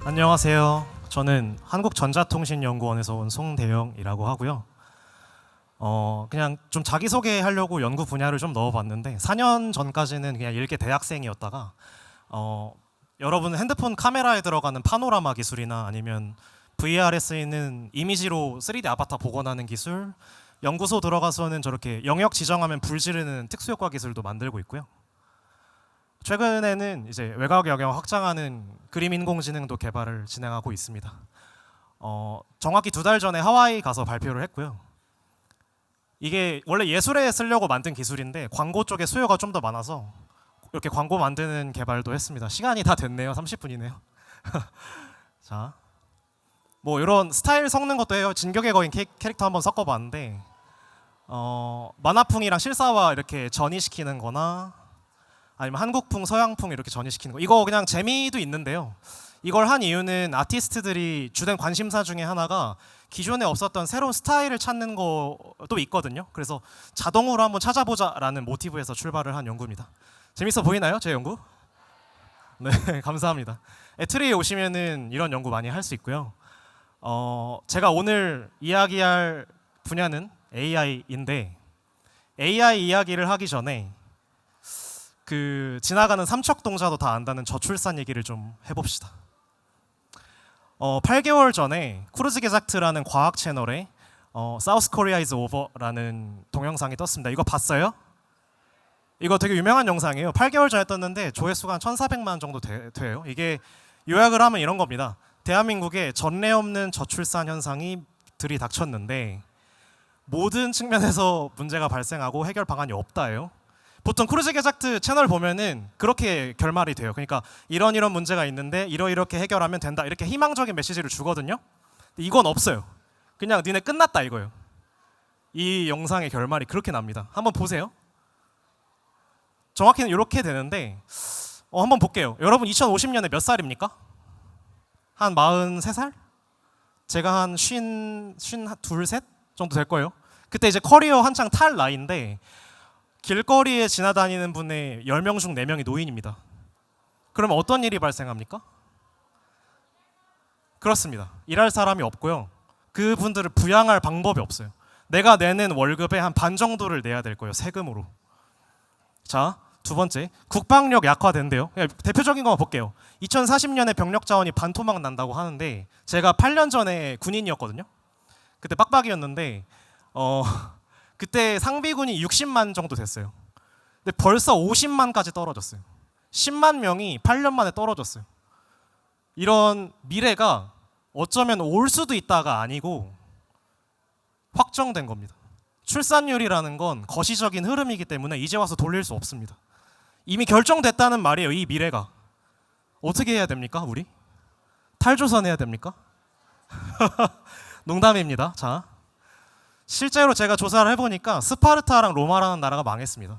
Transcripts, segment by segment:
안녕하세요. 저는 한국전자통신연구원에서 온 송대영이라고 하고요. 그냥 좀 자기소개 하려고 연구 분야를 좀 넣어봤는데 4년 전까지는 그냥 일개 대학생이었다가 여러분 핸드폰 카메라에 들어가는 파노라마 기술이나 아니면 VR에 쓰이는 이미지로 3D 아바타 복원하는 기술, 연구소 들어가서는 저렇게 영역 지정하면 불 지르는 특수효과 기술도 만들고 있고요. 최근에는 이제 외곽 영역 확장하는 그림 인공지능도 개발을 진행하고 있습니다. 정확히 2달 전에 하와이 가서 발표를 했고요. 이게 원래 예술에 쓰려고 만든 기술인데 광고 쪽에 수요가 좀 더 많아서 이렇게 광고 만드는 개발도 했습니다. 시간이 다 됐네요. 30분이네요. 자, 뭐 이런 스타일 섞는 것도 해요. 진격의 거인 캐릭터 한번 섞어봤는데 만화풍이랑 실사화 이렇게 전이시키는 거나 아니면 한국풍, 서양풍 이렇게 전이시키는 거. 이거 그냥 재미도 있는데요. 이걸 한 이유는 아티스트들이 주된 관심사 중에 하나가 기존에 없었던 새로운 스타일을 찾는 것도 있거든요. 그래서 자동으로 한번 찾아보자라는 모티브에서 출발을 한 연구입니다. 재밌어 보이나요? 제 연구? 네, 감사합니다. 에트리에 오시면은 이런 연구 많이 할 수 있고요. 제가 오늘 이야기할 분야는 AI인데 AI 이야기를 하기 전에 지나가는 삼척동자도 다 안다는 저출산 얘기를 좀 해봅시다. 8개월 전에 쿠르즈 게작트라는 과학 채널에 사우스 코리아 이즈 오버라는 동영상이 떴습니다. 이거 봤어요? 이거 되게 유명한 영상이에요. 8개월 전에 떴는데 조회수가 한 1,400만 정도 돼요. 이게 요약을 하면 이런 겁니다. 대한민국에 전례 없는 저출산 현상이 들이닥쳤는데 모든 측면에서 문제가 발생하고 해결 방안이 없다예요. 보통 크루즈 게작트 채널 보면은 그렇게 결말이 돼요. 그러니까 이런 문제가 있는데 이렇게 해결하면 된다. 이렇게 희망적인 메시지를 주거든요. 근데 이건 없어요. 그냥 니네 끝났다 이거예요. 이 영상의 결말이 그렇게 납니다. 한번 보세요. 정확히는 이렇게 되는데 한번 볼게요. 여러분 2050년에 몇 살입니까? 한 43살? 제가 한 52, 셋 정도 될 거예요. 그때 이제 커리어 한창 탈 나이인데 길거리에 지나다니는 분의 10명 중 4명이 노인입니다. 그러면 어떤 일이 발생합니까? 그렇습니다. 일할 사람이 없고요. 그분들을 부양할 방법이 없어요. 내가 내는 월급의 한 반 정도를 내야 될 거예요. 세금으로. 자, 2번째. 국방력 약화된대요. 대표적인 것만 볼게요. 2040년에 병력 자원이 반토막 난다고 하는데 제가 8년 전에 군인이었거든요. 그때 빡빡이었는데 그때 상비군이 60만 정도 됐어요. 근데 벌써 50만까지 떨어졌어요. 10만 명이 8년 만에 떨어졌어요. 이런 미래가 어쩌면 올 수도 있다가 아니고 확정된 겁니다. 출산율이라는 건 거시적인 흐름이기 때문에 이제 와서 돌릴 수 없습니다. 이미 결정됐다는 말이에요. 이 미래가. 어떻게 해야 됩니까? 우리? 탈조선해야 됩니까? 농담입니다. 자, 실제로 제가 조사를 해보니까 스파르타랑 로마라는 나라가 망했습니다.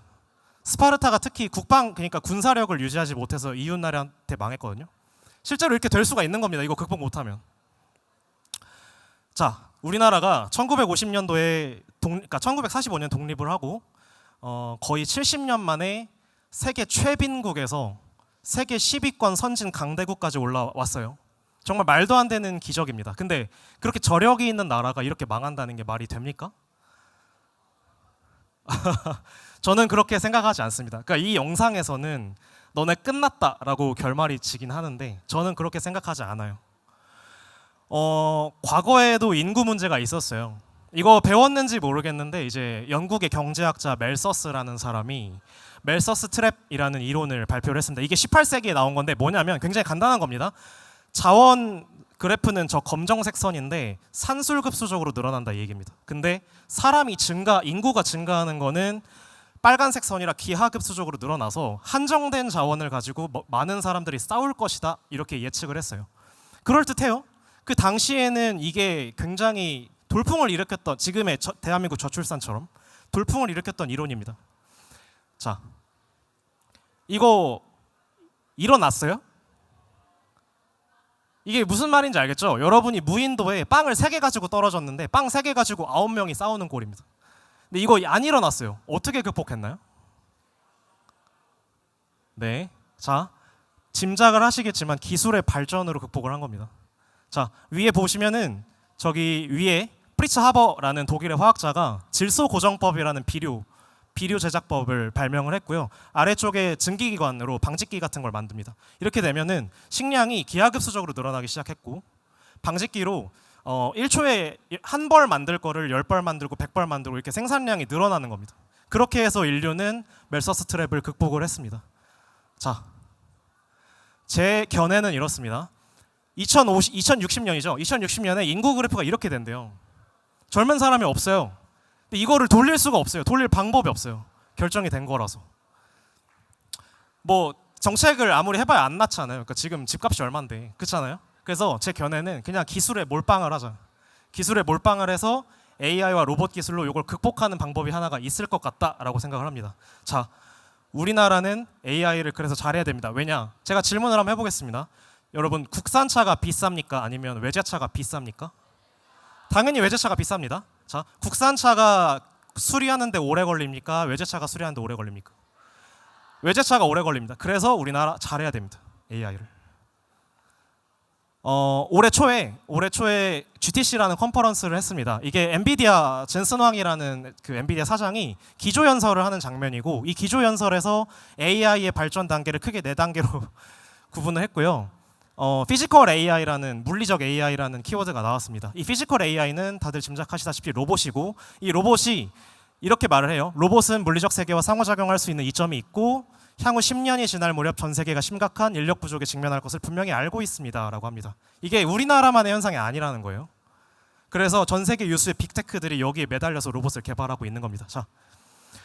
스파르타가 특히 그러니까 군사력을 유지하지 못해서 이웃나라한테 망했거든요. 실제로 이렇게 될 수가 있는 겁니다. 이거 극복 못하면. 자, 우리나라가 1950년도에 그러니까 1945년 독립을 하고 거의 70년 만에 세계 최빈국에서 세계 10위권 선진 강대국까지 올라왔어요. 정말 말도 안 되는 기적입니다. 근데 그렇게 저력이 있는 나라가 이렇게 망한다는 게 말이 됩니까? 저는 그렇게 생각하지 않습니다. 그러니까 이 영상에서는 너네 끝났다라고 결말이 지긴 하는데 저는 그렇게 생각하지 않아요. 과거에도 인구 문제가 있었어요. 이거 배웠는지 모르겠는데 이제 영국의 경제학자 멜서스라는 사람이 멜서스 트랩이라는 이론을 발표를 했습니다. 이게 18세기에 나온 건데 뭐냐면 굉장히 간단한 겁니다. 자원 그래프는 저 검정색 선인데 산술급수적으로 늘어난다 이 얘기입니다. 근데 인구가 증가하는 거는 빨간색 선이라 기하급수적으로 늘어나서 한정된 자원을 가지고 많은 사람들이 싸울 것이다 이렇게 예측을 했어요. 그럴듯해요. 그 당시에는 이게 굉장히 돌풍을 일으켰던 지금의 대한민국 저출산처럼 돌풍을 일으켰던 이론입니다. 자, 이거 일어났어요? 이게 무슨 말인지 알겠죠? 여러분이 무인도에 빵을 3개 가지고 떨어졌는데 빵 3개 가지고 9명이 싸우는 꼴입니다. 근데 이거 안 일어났어요. 어떻게 극복했나요? 네. 자, 짐작을 하시겠지만 기술의 발전으로 극복을 한 겁니다. 자, 위에 보시면은 저기 위에 프리츠 하버라는 독일의 화학자가 질소 고정법이라는 비료 제작법을 발명을 했고요. 아래쪽에 증기기관으로 방직기 같은 걸 만듭니다. 이렇게 되면은 식량이 기하급수적으로 늘어나기 시작했고, 방직기로 1초에 한 벌 만들 거를 10벌 만들고 100벌 만들고 이렇게 생산량이 늘어나는 겁니다. 그렇게 해서 인류는 멜서스 트랩을 극복을 했습니다. 자, 제 견해는 이렇습니다. 2060년이죠. 2060년에 인구 그래프가 이렇게 된대요. 젊은 사람이 없어요. 근데 이거를 돌릴 수가 없어요. 돌릴 방법이 없어요. 결정이 된 거라서. 뭐 정책을 아무리 해봐야 안 낳잖아요. 그러니까 지금 집값이 얼마인데, 그렇잖아요. 그래서 제 견해는 그냥 기술에 몰빵을 하자. 기술에 몰빵을 해서 AI와 로봇 기술로 이걸 극복하는 방법이 하나가 있을 것 같다라고 생각을 합니다. 자, 우리나라는 AI를 그래서 잘해야 됩니다. 왜냐? 제가 질문을 한번 해보겠습니다. 여러분, 국산차가 비쌉니까? 아니면 외제차가 비쌉니까? 당연히 외제차가 비쌉니다. 자, 국산차가 수리하는데 오래 걸립니까? 외제차가 수리하는데 오래 걸립니까? 외제차가 오래 걸립니다. 그래서 우리나라 잘해야 됩니다. AI를. 올해 초에 GTC라는 컨퍼런스를 했습니다. 이게 엔비디아 젠슨 황이라는 그 엔비디아 사장이 기조 연설을 하는 장면이고, 이 기조 연설에서 AI의 발전 단계를 크게 4단계로 구분을 했고요. 피지컬 AI라는 물리적 AI라는 키워드가 나왔습니다. 이 피지컬 AI는 다들 짐작하시다시피 로봇이고, 이 로봇이 이렇게 말을 해요. 로봇은 물리적 세계와 상호작용할 수 있는 이점이 있고 향후 10년이 지날 무렵 전 세계가 심각한 인력 부족에 직면할 것을 분명히 알고 있습니다라고 합니다. 이게 우리나라만의 현상이 아니라는 거예요. 그래서 전 세계 유수의 빅테크들이 여기에 매달려서 로봇을 개발하고 있는 겁니다. 자,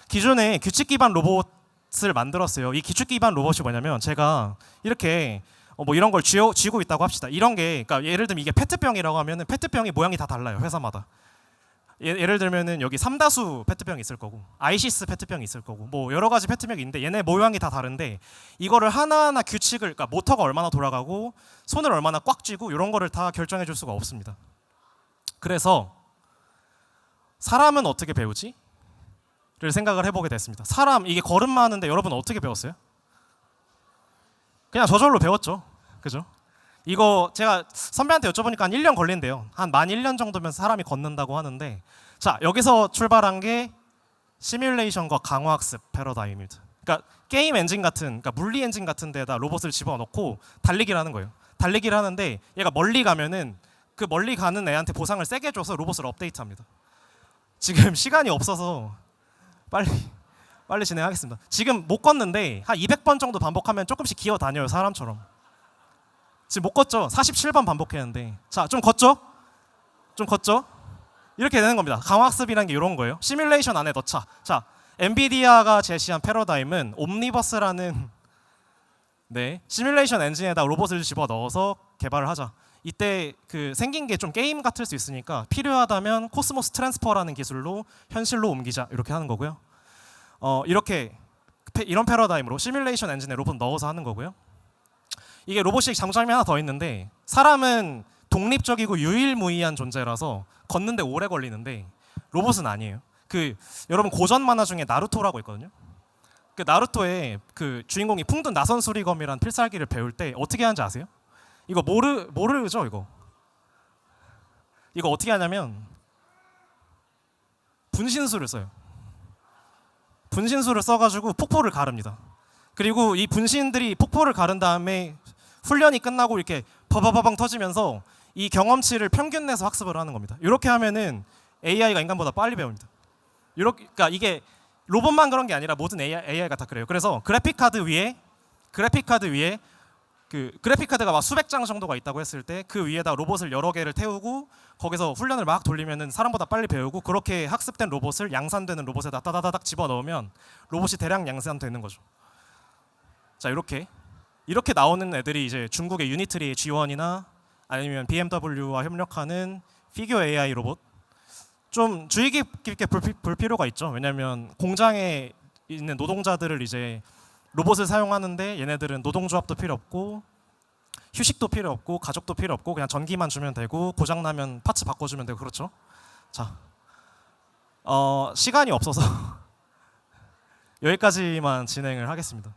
기존에 규칙 기반 로봇을 만들었어요. 이 규칙 기반 로봇이 뭐냐면, 제가 이렇게 뭐 이런 걸 쥐고 있다고 합시다. 이런 게, 그러니까 예를 들면 이게 페트병이라고 하면은 페트병이 모양이 다 달라요. 회사마다. 예를 들면은 여기 삼다수 페트병이 있을 거고, 아이시스 페트병이 있을 거고, 뭐 여러 가지 페트병이 있는데 얘네 모양이 다 다른데, 이거를 하나하나 규칙을, 그러니까 모터가 얼마나 돌아가고 손을 얼마나 꽉 쥐고 이런 거를 다 결정해 줄 수가 없습니다. 그래서 사람은 어떻게 배우지? 를 생각을 해보게 됐습니다. 사람, 이게 걸음마 하는데 여러분 어떻게 배웠어요? 그냥 저절로 배웠죠. 그죠? 이거 제가 선배한테 여쭤보니까 한 1년 걸린대요. 만 1년 정도면 사람이 걷는다고 하는데, 자, 여기서 출발한 게 시뮬레이션과 강화학습 패러다임입니다. 그러니까 게임 엔진 같은, 그러니까 물리 엔진 같은 데다 로봇을 집어넣고 달리기를 하는 거예요. 달리기를 하는데 얘가 멀리 가면은 그 멀리 가는 애한테 보상을 세게 줘서 로봇을 업데이트합니다. 지금 시간이 없어서 빨리 진행하겠습니다. 지금 못 걷는데 한 200번 정도 반복하면 조금씩 기어 다녀요, 사람처럼. 지금 못 걷죠? 47번 반복했는데. 자, 좀 걷죠? 이렇게 되는 겁니다. 강화학습이라는 게 이런 거예요. 시뮬레이션 안에 넣자. 자, 엔비디아가 제시한 패러다임은 옴니버스라는 시뮬레이션 엔진에다 로봇을 집어넣어서 개발을 하자. 이때 그 생긴 게 좀 게임 같을 수 있으니까 필요하다면 코스모스 트랜스퍼라는 기술로 현실로 옮기자, 이렇게 하는 거고요. 이런 패러다임으로 시뮬레이션 엔진에 로봇 넣어서 하는 거고요. 이게 로봇이 장점이 하나 더 있는데, 사람은 독립적이고 유일무이한 존재라서 걷는데 오래 걸리는데 로봇은 아니에요. 여러분 고전 만화 중에 나루토라고 있거든요. 그 나루토의 그 주인공이 풍든 나선 수리검이라는 필살기를 배울 때 어떻게 하는지 아세요? 이거 모르죠, 이거. 이거 어떻게 하냐면 분신술을 써요. 분신술을 써가지고 폭포를 가릅니다. 그리고 이 분신들이 폭포를 가른 다음에 훈련이 끝나고 이렇게 버버버벙 터지면서 이 경험치를 평균 내서 학습을 하는 겁니다. 이렇게 하면은 AI가 인간보다 빨리 배웁니다. 그러니까 이게 로봇만 그런 게 아니라 모든 AI가 다 그래요. 그래서 그래픽 카드 위에 그 그래픽 카드가 막 수백 장 정도가 있다고 했을 때 그 위에다 로봇을 여러 개를 태우고 거기서 훈련을 막 돌리면은 사람보다 빨리 배우고, 그렇게 학습된 로봇을 양산되는 로봇에다 따다다닥 집어넣으면 로봇이 대량 양산되는 거죠. 자, 이렇게 나오는 애들이 이제 중국의 유니트리 G1이나 아니면 BMW와 협력하는 피규어 AI 로봇. 좀 주의 깊게 볼 필요가 있죠. 왜냐하면 공장에 있는 노동자들을 이제 로봇을 사용하는데, 얘네들은 노동조합도 필요 없고 휴식도 필요 없고 가족도 필요 없고 그냥 전기만 주면 되고 고장 나면 파츠 바꿔주면 되고, 그렇죠. 자, 시간이 없어서 여기까지만 진행을 하겠습니다.